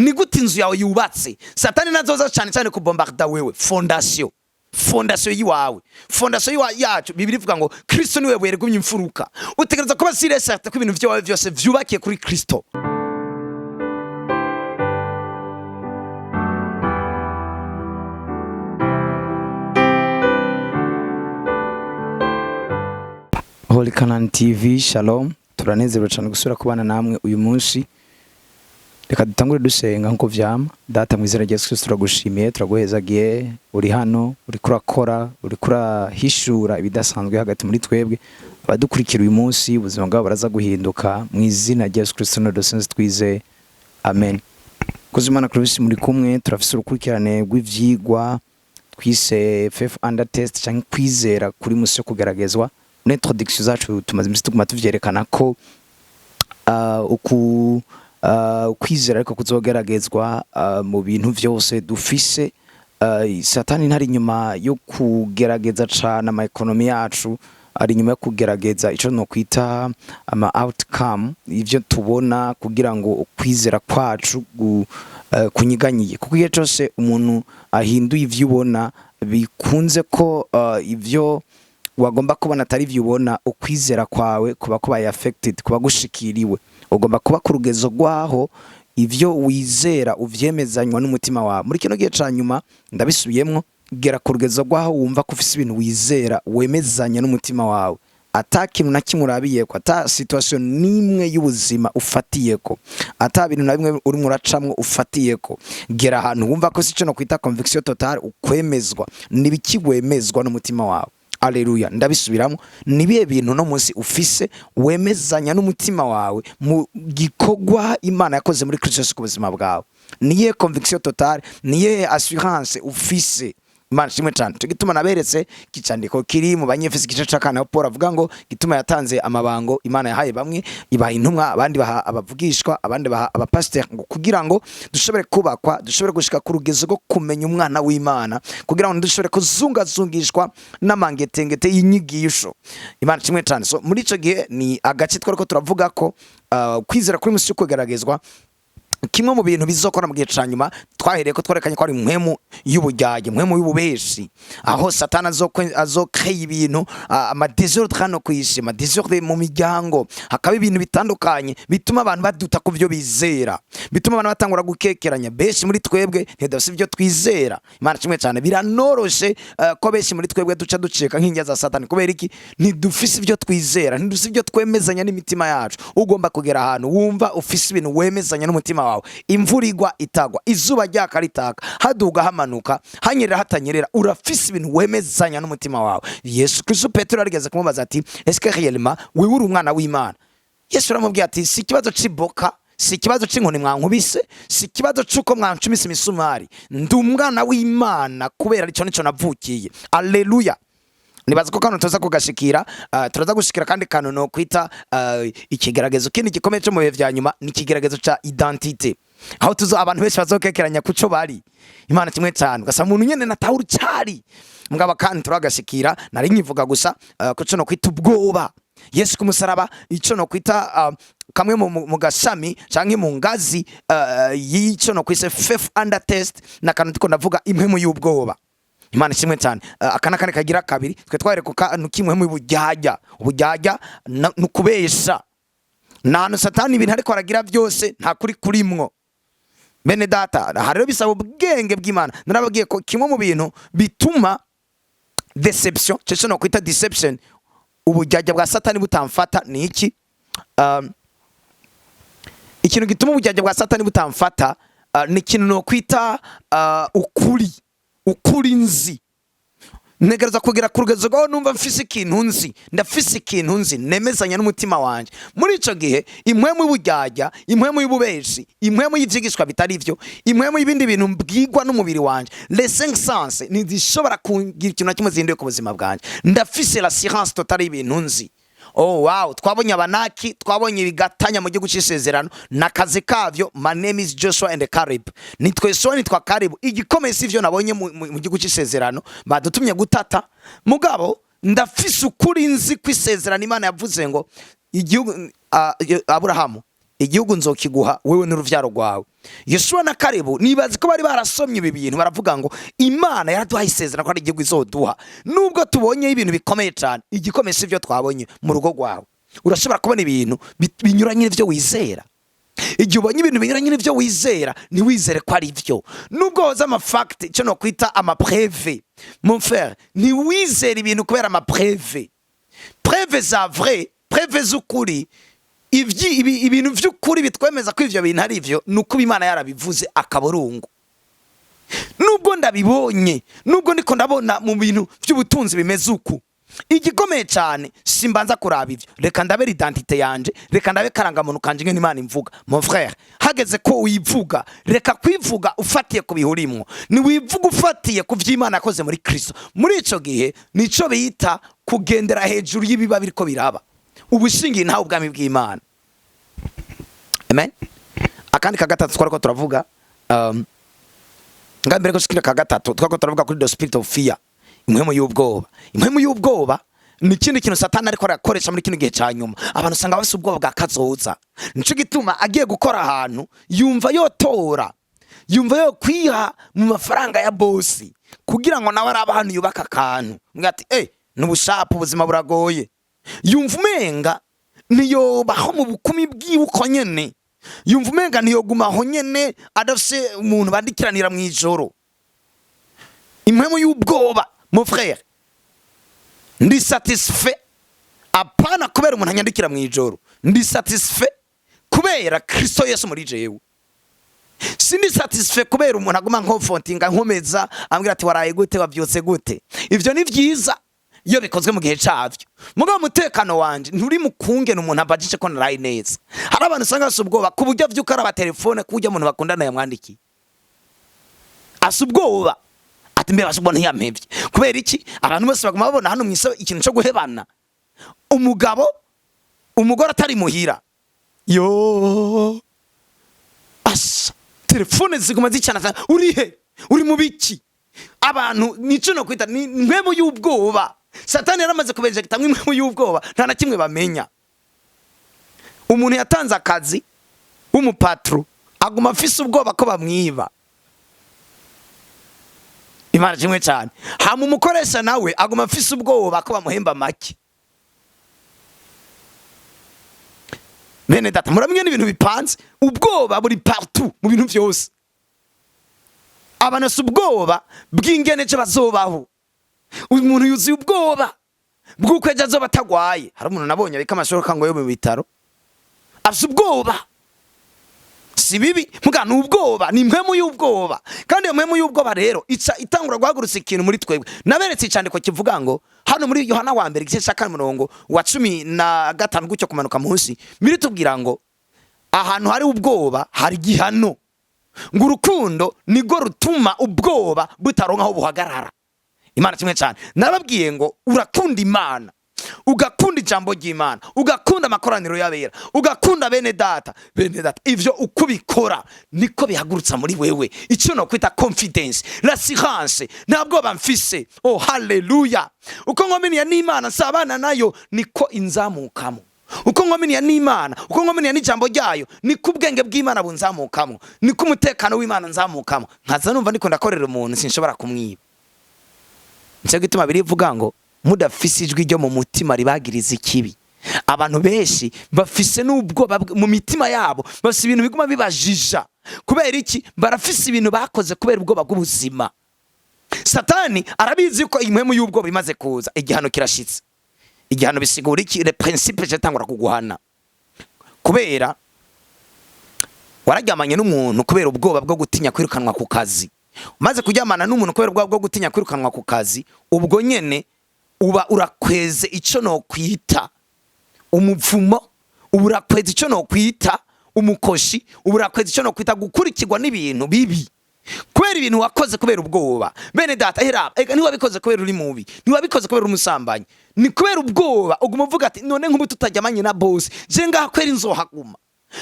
ni gute inzu yawe yubatse. Satani nazoza cyane cyane kubombarda wewe fondation yiwawe, fondation yacu. Bibiri ivuga ngo Kristo niwe buye rigumye imfuruka. Utegereza kuba serious ko ibintu byawe byose vyubakiye kuri Kristo. Holy CANAAN TV, shalom. Turanezerewe cyane gusura kubana namwe uyu munsi. Reka dutangure dusenga nko vyama. Data mu izina rya Yesu Kristo turagushimiye, turaguhezagiye. Uri hano, uri kurakora, uri kurahishura ibidasanzwe hagati muri twebwe. Abadukurikira uyu munsi ubuzima bwabo baraza guhinduka mu izina rya Yesu Kristo no dusenze twize. Amen. Kuzimana Clovis muri kumwe, turafise urukurikirane rw'ivyigwa twise faith under test cyangwa kwizera kuri musi yo kugaragazwa. Introduction zacu tumaze imisi tuguma tuvyerekana ko kwizera ariko kuzogeragezwa mu bintu vyose dufise. Satani ntari nyuma yo kugerageza cyane ama economy yacu, ari nyuma yo kugerageza ico no kwita ama outcome, ivyo tubona kugira ngo kwizera kwacu kunyiganyiye. Kuko igihe cyose umuntu ahinduye ivyo ubona, bikunze ko ivyo wagomba kubona atari vyo ubona, ukwizera kwawe kuba kubaye affected, kuba gushikiriwe. Ugomba kuba ku rugezo rwaho ivyo wizera uvyemezanywa n'umutima wawe. Muri kino gihe cyanyuma ndabisubiyemwo, gera ku rugezo rwaho wumva ko ufise ibintu wizera wemezanya n'umutima wawe, ata kintu na kimwe urabiyeko, ata situation nimwe y'ubuzima ufatiyeko, ata bintu na bimwe uri muracamwe ufatiyeko. Gera ahantu wumva ko sico no kwita conviction total, ukwemezwa nibikigwemezwa n'umutima wawe. Haleluya. Ndabisubiramo, nibiye bintu no munsi ufise wemezanya n'umutima wawe mu gikogwa Imana yakoze muri Kristo ku buzima bwawe. Niye conviction totale, niye assurance ufise. Imana shimwe cyane. Tugituma naberetse kicandiko kiri mu banyefisi gice cakana Paul avuga ngo gituma yatanze amabango Imana yahaye bamwe ibaha intumwa, abandi baha abavugishwa, abandi baha abapasteur, ngo kugira ngo dushobore kubakwa, dushobore gushika ku rugezo rwo kumenya umwana w'Imana, kugira ngo dushobore kuzungazungishwa n'amangetengete y'inyigisho. Imana shimwe cyane. So muri ico gihe ni agace twariko turavuga ko kwizera kuri musi kugaragazwa kimwe mu bintu bizokora mu gihe cyanyuma. Twahereye ko twarekanye ko ari mwemu y'ubujyaje, mwemu y'ububeshi, aho Satana azokreye ibintu ama désordre hano kwishima, désordre mu miryango, hakaba ibintu bitandukanye bituma abantu baduta ku byo bizera, bituma abantu batangura gukekeranya. Beshi muri twebwe ntidafise ibyo twizera. Imana kimwe cyane, biranoroshe ko beshi muri twebwe duca duceka nk'injya za Satani. Kubera iki? Ntidufise ibyo twizera, ntidufise ibyo twemezanya n'imitima yacu. Ugomba kugera ahantu wumva ufise ibintu wemezanya n'umutima wawe. Imvura igwa itagwa, izuba ryaka ritaka, haduga hamanuka, hanyerera hatanyerera, urafise ibintu wemezanya n'umutima wawe. Yesu Kristo Petero arigeze kumubaza ati est-ce que réellement wewe uri umwana w'Imana? Yesu aramubwira ati si kibazo ciboka, si kibazo c'inkoni mwankubise, si kibazo c'uko mwancumise imisumari, ndi umwana w'Imana kubera arico nico navukiye. Alleluia. Nibaza ko kano tuza kugashikira, turaza gushikira kandi kano no kwita ikigeragezo kindi gikomeye cyo mu bihe vya nyuma, ni ikigeragezo ca identité, aho tuzo abantu benshi bazokekeranya kuco bari. Imana kimwe cyane, gasa umuntu nyene natahura cyari mugaba, kandi turagashikira nari nkivuga gusa kuco no kwita ubwoba. Yesu kumusaraba ico no kwita kamwe mu gashami canke mu ngazi y'ico no kwise faith under test, na kantu tiko ndavuga imwe mu y'ubwoba. Imana kimwe cyane. Akana kane kagira kabiri, twe twareko kimwe mu bujyajya. Ubujyajya nukubesha, nanu Satani ibintu ariko aragira byose nta kuri kurimwo. Bene data, harero bisaba ubwenge bw'Imana. Narabagiye ko kimwe mu bintu bituma deception, cyo no kwita deception, ubujyajya bwa Satani butamfata ni iki? Ikintu gituma ubujyajya bwa Satani butamfata ni ikintu no kwita ukuri nzi. Negereza kugira ku rugezo rwaho numva mfise ikintu nzi, ndafise ikintu nzi nemezanya n'umutima wanje. Muri ico gihe impwemu y'ubujyajya, impwemu y'ububeshi, impwemu y'ivyigishwa bitari ivyo, impwemu y'ibindi bintu mbwirwa n'umubiri wanje, les cinq sens ntizishobora kugira ikintu na kimwe zinduye ku buzima bwanje. Ndafise l'assurance totale y'ibintu nzi. Oh wow, twabonye abanaki, twabonye ibigatanya mu gihugu cy'isezerano nakazi kavyo. My name is Joshua and Caleb. Nitwe so nitwa Caleb. Igikomeye sivyo nabonye mu gihugu cy'isezerano, badutumye gutata. Mugabo ndafise ukuri nzi kwisezerano Imana yavuze ngo igihugu Abrahamu igihugu nzokiguha wewe n'uruvyaro rwawe. Yosuwa na Kalebu nibazi ko bari barasomye ibi bintu, baravuga ngo Imana yaraduhaye isezerano ko ari igihugu izoduha. Nubwo tubonye ibintu bikomeye cyane, igikomeye si byo twabonye mu rugo rwawe. Urashobora kubona ibintu binyuranye n'ivyo wizera. Igihe ubonye ibintu binyuranye n'ivyo wizera, ntiwizere ko ari byo. Nubwo hoza amafakti cyo no kwita amapreve, mon frère, ntiwizere ibintu kubera amapreve. Preve za vrai, preve z'ukuri, ibintu vy'ukuri bitwemeza ko ivyo bintu ari ivyo, nuko Imana yarabivuze akaburungu. Nubwo ndabibonye, nubwo ndiko ndabona mu bintu by'ubutunzi bimeze uku, igikomeye cyane simbanza kuraba ivyo, reka ndabe identité yanje, reka ndabe karangamuntu kanje ngene Imana imvuga. Mon frère, hageze ko wivuga, reka kwivuga ufatiye ku bihurimwo, ni wivuga ufatiye ku vy'Imana yakoze muri Kristo. Muri ico gihe nico bita kugendera hejuru y'ibiba biriko biraba, ubushingiye ntaho ubwami bw'Imana. Amen. Akandi kagatatu twariko turavuga, ngambere ko shikira kagatatu twariko turavuga kuri the spirit of fear, impwemu y'ubwoba. Impwemu y'ubwoba ni ikindi kintu Satani ariko arakoresha muri kino gihe cya nyuma. Abantu usanga bafite ubwoba bwa kazoza, nico gituma agiye gukora ahantu yumva yotora, yumva yo kwiha mu mafaranga ya bosi kugira ngo nawe araba hano yubaka akantu. Ngati n'ubushapu ubuzima buragoye, yumva umenga niyobaho mu bukumi bwiwe uko nyene, yumva umenga niyogumaho nyene adafise umuntu bandikiranira mu ijoro. Impwemu y'ubwoba, mon frère, ndi satisfait apana kubera umuntu anyandikira mu ijoro, ndi satisfait kubera Kristo Yesu muri jewe. Sindi satisfait kubera umuntu aguma nkofontinga nkomeza ambwira ati waraye gute, wavyotse gute. Ivyo ni vyiza iyo bikozwe mu gihe cyavyo, mugabo umutekano wanje nturi mukunge n'umuntu abajije ko naraye neza. Hari abantu usanga bafite ubwoba ku buryo vyuka araba telefone kujya umuntu bakundana yamwandikiye, asa ubwoba ati mbe basubona ntiyampevye. Kubera iki? Abantu bose baguma babona hano mwisa ikintu cyo guhebana, umugore atari muhira, yo asa telefone ziguma zicana, urihe, uri mu biki? Abantu nico no kwita ni impwemu y'ubwoba. Satani yaramaze kubenje gitamwe impwemu y'ubwoba, nta na kimwe bamenya. Umuntu yatanze akazi w'umupatro aguma afise ubwoba ko bamwiba. Imana kimwe cyane. Hama umukoresha nawe aguma afise ubwoba ko bamuhemba make. Bene data, muramenye n'ibintu bipanze, ubwoba buri partout mu bintu byose. Abantu subwoba bw'ingene cyo bazobaho. Umuntu yuzi ubwoba bw'ukweje azoba tagwaye. Hari umuntu nabonye abika amashoka ngo yo mu bitaro, afite ubwoba. Si bibi, muga n'ubwoba, ni impwemu y'ubwoba. Kandi iyo mpwemu y'ubwoba rero itangura guhagurutsa ikintu muri twebwe. Naberetse icandiko kivuga ngo hano muri Yohana wa mbere igice cya 15 gutyo kumanuka munsi, biri tubwira ngo ahantu hari ubwoba hari gihano, ngo urukundo nigo rutuma ubwoba butaronka aho buhagarara. Imana kimwe cyane. Nababwiye ngo urakunda Imana, ugakunda ijambo ry'Imana, ugakunda amakoraniro y'abera, ugakunda bene data. Ivyo ukubikora niko bihagurutsa muri wewe icyo no kwita confidence, l'assurance, ntabwo bamfise. Oh haleluya. Uko nkomenya n'Imana sabana nayo niko inzamukamo. Uko nkomenya n'Imana, uko nkomenya n'ijambo ryayo, niko ubwenge bw'Imana bunzamukamo, niko umutekano w'Imana nzamukamo. Nkaza numva ndiko ndakorera umuntu sinshobora kumwiba. Nicyo gituma birivuga ngo mudafise ijwi ryo mu mutima ribagiriza ikibi. Abantu benshi bafise n'ubwoba mu mitima yabo, bafise ibintu biguma bibajija. Kubera iki? Barafise ibintu bakoze kubera ubwoba bw'ubuzima. Satani arabizi ko impwemu y'ubwoba imaze kuza, igihano kirashitse. Igihano bisigura iki? Le principe cyatangura kuguhana. Kubera wararyamanye n'umuntu kubera ubwoba bwo gutinya kwirukanwa ku kazi. Umaze kuryamana n'umuntu kubera ubwoba bwo gutinya kwirukanwa ku kazi, ubwo nyene uba urakweze icyo no kwita umuvumo, urakweze icyo no kwita umukoshi, urakweze icyo no kwita gukurikirwa n'ibintu bibi kubera ibintu wakoze kubera ubwoba. Bene data, ega ntiwabikoze kubera uri mubi, ntiwabikoze kubera umusambanyi, ni kubera ubwoba. Uguma uvuga ati none nk'ubu tutajyamanye na boss, je ngaha kwera inzohaguma,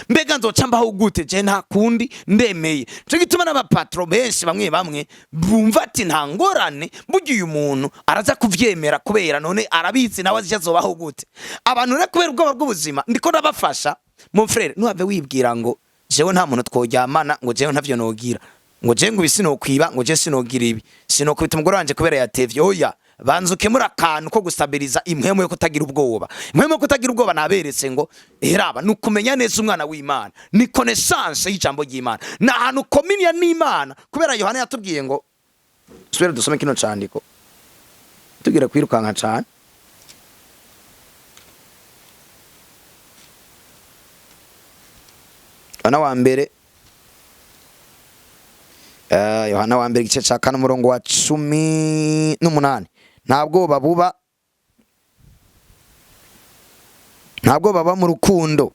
mbega nzoca mbaho gute, je nta kundi ndemeye. Cyo gituma n'abapatro benshi bamwe bumva ati nta ngorane, burya uyu muntu araza kuvyemera kubera none arabizi nawe azobaho gute. Abantu rero kubera ubwoba bw'ubuzima ndiko nabafasha mon frère nuhave wibwira ngo jewe nta muntu tworyamana ngo jewe ntavyo nogira ngo jewe ngo bisinokwiba ngo jewe sinogira ibi sinokubita umugore wanje kubera yatevye oya banzuke muri akantu ko gustabiriza impwemu yo kutagira ubwoba. Impwemu yo kutagira ubwoba naberetse ngo heraba nukumenya neza umwana w'Imana ni connaissance y'ijambo ry'Imana na hanu kominiya n'Imana kubera Yohana yatubwiye ngo subira dusome kino candiko tugira kwirukanka cyane. Yohana wa mbere igice ca 4 umurongo wa 18 ntabwo baba mu rukundo.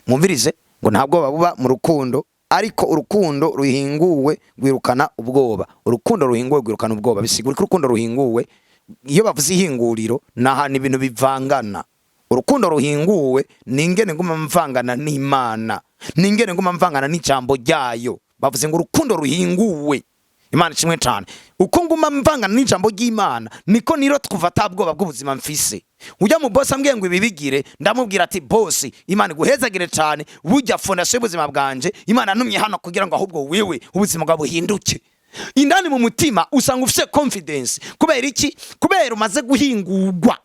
Mwumvirize ngo ntabwo babuba mu rukundo ariko urukundo ruhinguwe gwirukana ubwoba. Urukundo ruhinguwe gwirukana ubwoba bisigura ko urukundo ruhinguwe iyo bavuze ihinguriro nahana ibintu bivangana. Urukundo ruhinguwe ningene nguma mvangana n'Imana ningene nguma mvangana n'ijambo ryayo. Bavuze ngo urukundo ruhinguwe Imana kimwe cyane uko nguma mvangana n'ijambo ry'Imana niko niro twuva tabwoba bw'ubuzima mfise. Ujya mu boss ambwiye ngo ibibigire ndamubwira ati boss Imana guhezagire cyane burya fondation y'ubuzima bwanje Imana numye hano kugira ngo ahubwo wewe ubuzima bwa buhinduke. Indani mu mutima usanga ufise confidence kubera iki? Kubera umaze guhingurwa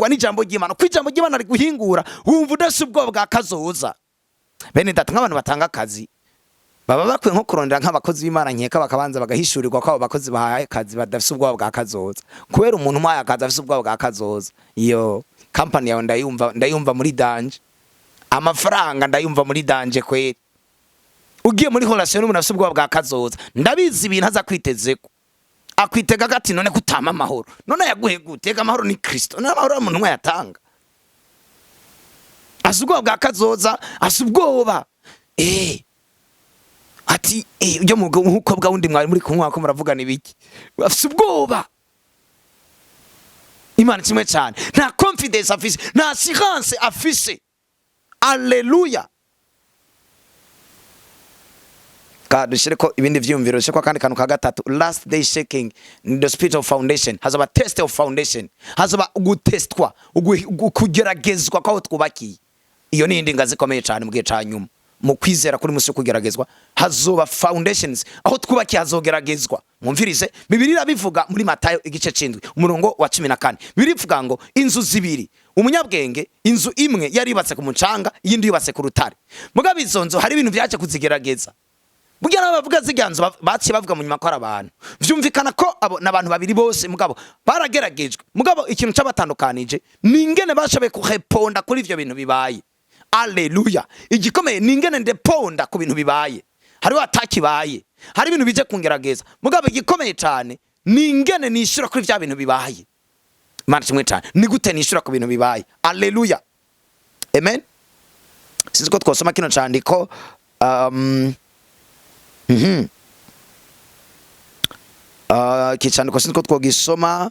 n'ijambo ry'Imana. Kwijambo ry'Imana riguhingura wumva udasubwo bwa kazoza. Bene data nk'abantu batanga akazi baba bakwiye nko kurondera nk'abakozi b'Imana nkeka bakabanza bagahishurirwa ko abo bakozi bahaye akazi badafise ubwoba bwa kazoza. Kubera umuntu mwaye akazi afise ubwoba bwa kazoza iyo company yawe ndayumva muri danger. Amafaranga ndayumva muri danger kweri. Ugiye muri relation n'umuntu afise ubwoba bwa kazoza ndabizi ibintu aza kwitezeko akwitega gati none kutama amahoro none yaguhe gutega amahoro ni Kristo none amahoro umuntu mwe yatanga asubwoba bwa kazoza asubwoba ati ujya mu nkuko bwa wundi mwari muri kumwa ko muravugana ibiki afise ubwoba. Imana kimwe cyane nta confidence afise nta assurance afise. Alleluia. Dushire ko ibindi vyumviro shekwa kandi kantu ka gatatu last day shaking in the spirit of foundation hazaba test of foundation hazaba gutestwa kugeragezwa kwaho twubakiye. Iyo ni indinga zikomeye cyane mu gihe ca nyuma mu kwizera kuri musi kugeragezwa hazoba foundations aho twubakiye hazogeragezwa. Mwumvirize Bibiliya bivuga muri Matayo igice 7 umurongo wa 14 birivuga ngo inzu zibiri umunyabwenge inzu imwe yari yubatse ku mucanga yindi yubatse ku rutare. Mugabe izo nzu hari ibintu byaje kuzigerageza. Burya n'abavuga ziganzo baciye bavuga mu nyuma ko ari abantu vyumvikana ko abo nabantu babiri bose mugabo barageragejwe. Mugabo ikintu cy'abatandukanije ningene bashobe kureponda kuri ivyo bintu bibaye. Alleluia. Igikomeye ningene ndeponda ku bintu bibaye. Hari watakibaye hari ibintu bije kungerageza mugabo igikomeye cyane ningene nishura kuri vya bintu bibaye. Imana kimwe cyane ni gute nishura ku bintu bibaye. Alleluia. Amen. Siziko twosoma kino candiko kicandiko siniko twogisoma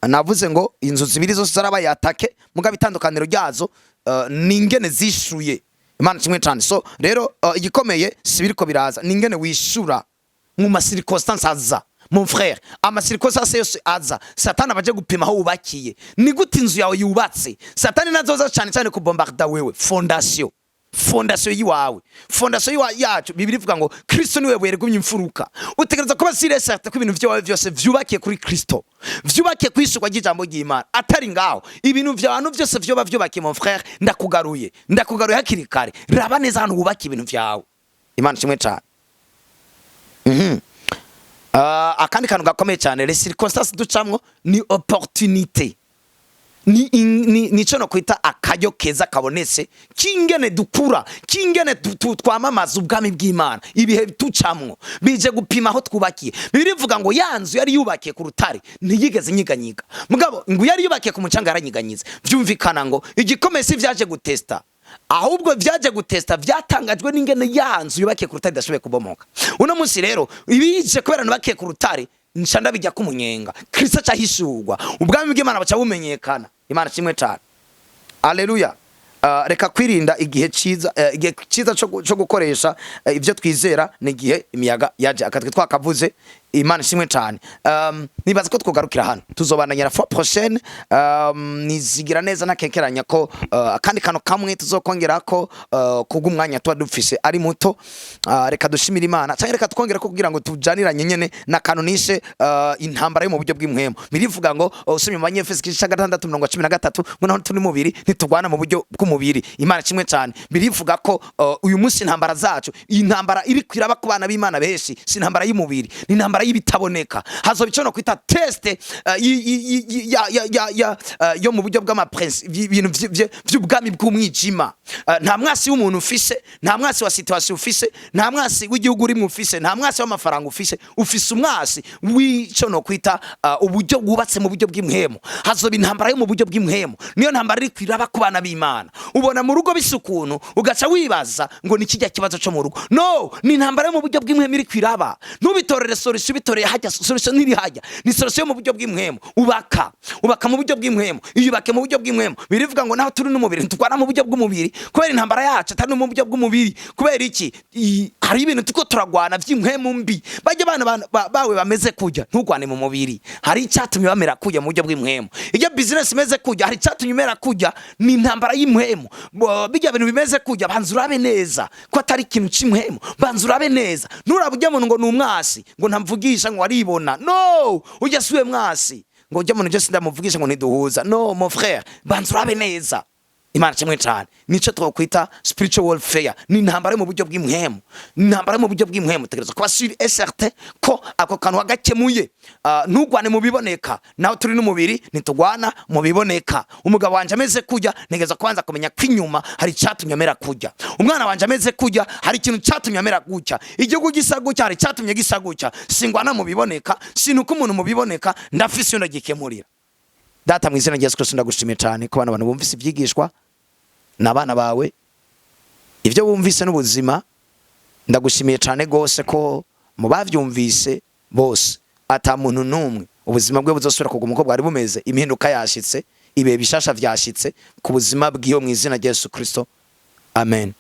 navuze ngo inzu zibiri zose zarabaye atake mugabo itandukaniro ryazo ningene zishuye. Imana kimwe cyane. So rero igikomeye sibiriko biraza ningene wishura mu masirconstance aza. Mon frère amasirconstance yose aza Satani abaje gupima aho ubakiye ni gute inzu yawe yubatse. Satani nazoza cyane cyane kubombarda wewe fondation yiwawe fondation yacu. Bibiliya ivuga ngo Kristo niwe buye rigumye imfuruka. Utegereza kuba serious ko ibintu vyawe byose vyubakiye kuri Kristo vyubakiye kwishukwa ry'ijambo ry'Imana atari ngaho ibintu vy'abantu byose vyo bavyubakiye. Mon frère ndakugaruye hakiri kare raba neza hano wubaki ibintu vyawe. Imana kimwe cyane. Akandi kantu gakomeye cyane les circonstances ducamwo ni opportunité nico no kwita akayo keza kabonetse kingene dukura kingene twamamaza ubwami bw'Imana. Ibihe tucamwo bije gupima aho twubakiye. Bibiliya ivuga ngo yanzu yari yubakiye ku rutare ntiyigeze nyiganyiga mugabo ngo yari yubakiye ku mucanga yaranyiganyize. Vyumvikana ngo igikomeye si vyaje gutesta ahubwo vyaje gutesta vyatangajwe n'ingene yanzu yubakiye ku rutare dashobe kubomoka. Uno munsi rero ibije kubera nubakiye ku rutare nshanda bijya kumunyenga Kristo cyahishurwa ubwami bw'Imana baca bumenyekana. Imana kimwe cyane. Alleluia. Reka kwirinda igihe ciza cyo gukoresha ivyo twizera ni gihe imiyaga yaje akatwe twakavuze Imana ishimwe cyane. Nibaza ko twogarukira hano tuzobandanya la fois prochaine. Nizigira neza nakekeranya ko akandi kano kamwe tuzokongera ko kugumwanya twa dufise ari muto. Reka dushimira Imana cyangwa reka twongera ko kugira ngo tujaniranye nyene na kanonishe intambara yo mu buryo bw'imwemo. Birivuga ngo usomye mu Banyefeso 6:13 ngo naho turi mubiri ntitugwana mu buryo bw'umubiri. Imana kimwe cyane. Birivuga ko uyu munsi intambara zacu, intambara iri kwiraba ku bana b'Imana benshi, si intambara y'umubiri, ni intambara y'ibitaboneka. Hazoba ico no kwita teste yo mu buryo bw'amaprince, ibintu by'ubwami bw'umwijima. Nta mwasi w'umuntu ufise, nta mwasi wa situation ufise, nta mwasi w'igihugu uri mu ufise, nta mwasi w'amafaranga ufise umwasi w'ico no kwita uburyo bwubatse mu buryo bw'imwemo. Hazoba intambara yo mu buryo bw'imwemo, niyo ntambara iri kwiraba ku bana b'Imana. Ubona mu rugo bisukuntu ugaca wibaza ngo ni kijya kibazo cyo mu rugo. No, ni intambara yo mu buryo bw'imwemo iri kwiraba. Nubitorere solution, bitoreye hajya solution niri hajya. Ni solution yo mu buryo bw'imwemo. Ubaka mu buryo bw'imwemo, iyubake mu buryo bw'imwemo. Birivuga ngo naho turi n'umubiri ntugwana mu buryo bw'umubiri, kubera intambara yacu atari mu buryo bw'umubiri. Kubera iki? Hari ibintu tuko turagwana by'imwemo mbi. Bajye bana bawe bameze kujya ntugwane mu mubiri. Hari icyatumye bamera kujya mu buryo bw'imwemo. Iyo business imeze kujya, hari icyatumye mera kujya, ni intambara y'imwemo. Bijya bintu bimeze kujya, banzurabe neza ko atari ikintu c'imwemo. Banzurabe neza. Nurabujya muntu ngo numwasi, ngo ntamvugisha ngo waribona. No, ujya suwe mwasi. Ngo ujya muntu cyose ndamuvugisha ngo ntiduhuza. No mon frère, banzurabe neza. Imana kimwe cyane. Nico twokwita spiritual warfare. Ni intambara yo mu buryo bw'imwemo. Intambara yo mu buryo bw'imwemo tegereza kuba sûr et certain ko ako kantu hagakemuye. Ntugwane mu biboneka. Naho turi n'umubiri ntitugwana mu biboneka. Umugabo wanje ameze kujya ntegeza kwanza kumenya kwinyuma hari cyatumye amera kujya. Umwana wanje ameze kujya hari ikintu cyatumye amera gutya. Igihugu gisa gutya hari cyatumye gisa gutya. Singwana mu biboneka, sinuko umuntu mu biboneka ndafise yo ndagikemurira. Data mu izina rya Yesu Kristo ndagushimiye cyane ko abantu bumvise ibyigishwa n'abana bawe ibyo bumvise n'ubuzima. Ndagushimiye cyane gose ko mu bavyumvise bose ata muntu numwe ubuzima bwe buzosubira kuguma uko bwari bumeze. Impinduka yashitse, ibe bishasha vyashitse ku buzima bw'iyo mu izina rya Yesu Kristo. Amen.